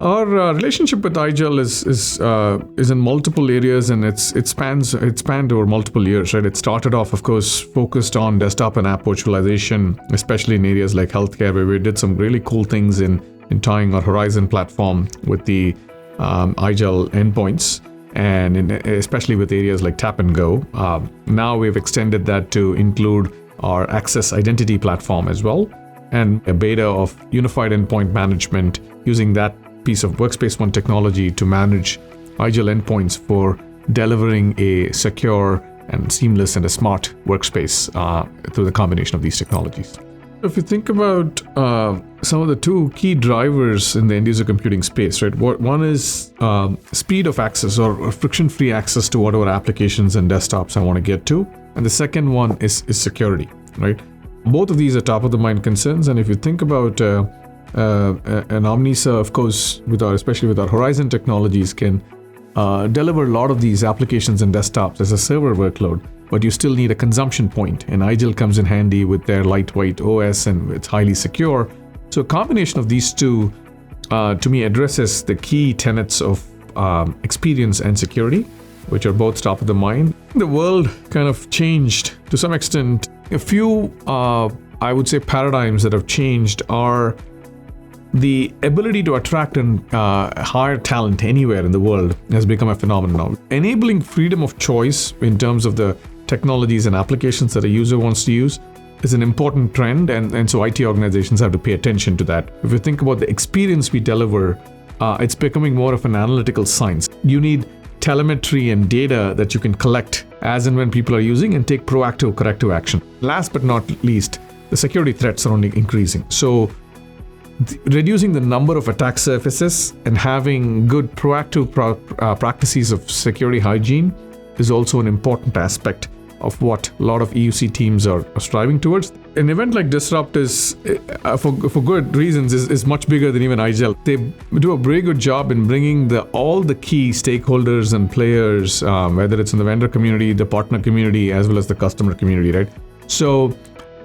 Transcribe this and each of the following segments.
Our relationship with iGel is in multiple areas, and it spanned over multiple years, right? It started off, of course, focused on desktop and app virtualization, especially in areas like healthcare, where we did some really cool things in tying our Horizon platform with the iGel endpoints, and especially with areas like Tap and Go. Now we've extended that to include our Access Identity platform as well, and a beta of unified endpoint management using that piece of Workspace ONE technology to manage iGel endpoints for delivering a secure and seamless and a smart workspace through the combination of these technologies. If you think about some of the two key drivers in the end-user computing space, right? One is speed of access or friction-free access to whatever applications and desktops I want to get to. And the second one is security, right? Both of these are top-of-the-mind concerns. And if you think about an Omnissa, of course, especially with our Horizon technologies, can deliver a lot of these applications and desktops as a server workload, but you still need a consumption point, and iGel comes in handy with their lightweight OS and it's highly secure. So a combination of these two, to me, addresses the key tenets of experience and security, which are both top of the mind. The world kind of changed to some extent. A few, I would say, paradigms that have changed are the ability to attract and hire talent anywhere in the world has become a phenomenon now. Enabling freedom of choice in terms of the technologies and applications that a user wants to use is an important trend, and so IT organizations have to pay attention to that. If you think about the experience we deliver, it's becoming more of an analytical science. You need telemetry and data that you can collect as and when people are using and take proactive corrective action. Last but not least, the security threats are only increasing. So reducing the number of attack surfaces and having good proactive practices of security hygiene is also an important aspect of what a lot of EUC teams are striving towards. An event like Disrupt is, for good reasons, is much bigger than even iGel. They do a very good job in bringing all the key stakeholders and players, whether it's in the vendor community, the partner community, as well as the customer community, right? So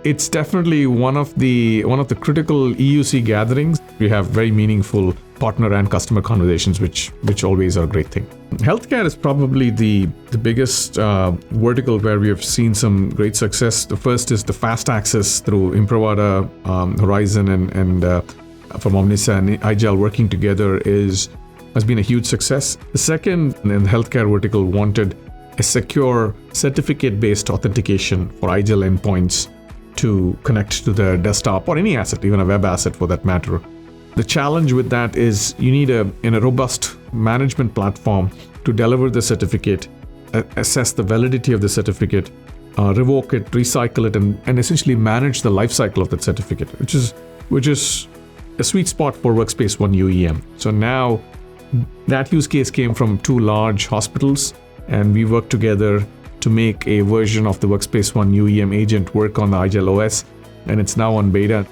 it's definitely one of the critical EUC gatherings. We have very meaningful partner and customer conversations, which always are a great thing. Healthcare is probably the biggest vertical where we have seen some great success. The first is the fast access through Improvada, Horizon, and from Omnissa and iGel working together has been a huge success. The second, in the healthcare vertical, wanted a secure certificate-based authentication for iGel endpoints to connect to the desktop or any asset, even a web asset for that matter. The challenge with that is you need a robust management platform to deliver the certificate, assess the validity of the certificate, revoke it, recycle it, and essentially manage the lifecycle of that certificate, which is a sweet spot for Workspace ONE UEM. So now that use case came from two large hospitals, and we worked together to make a version of the Workspace ONE UEM agent work on the iGel OS, and it's now on beta.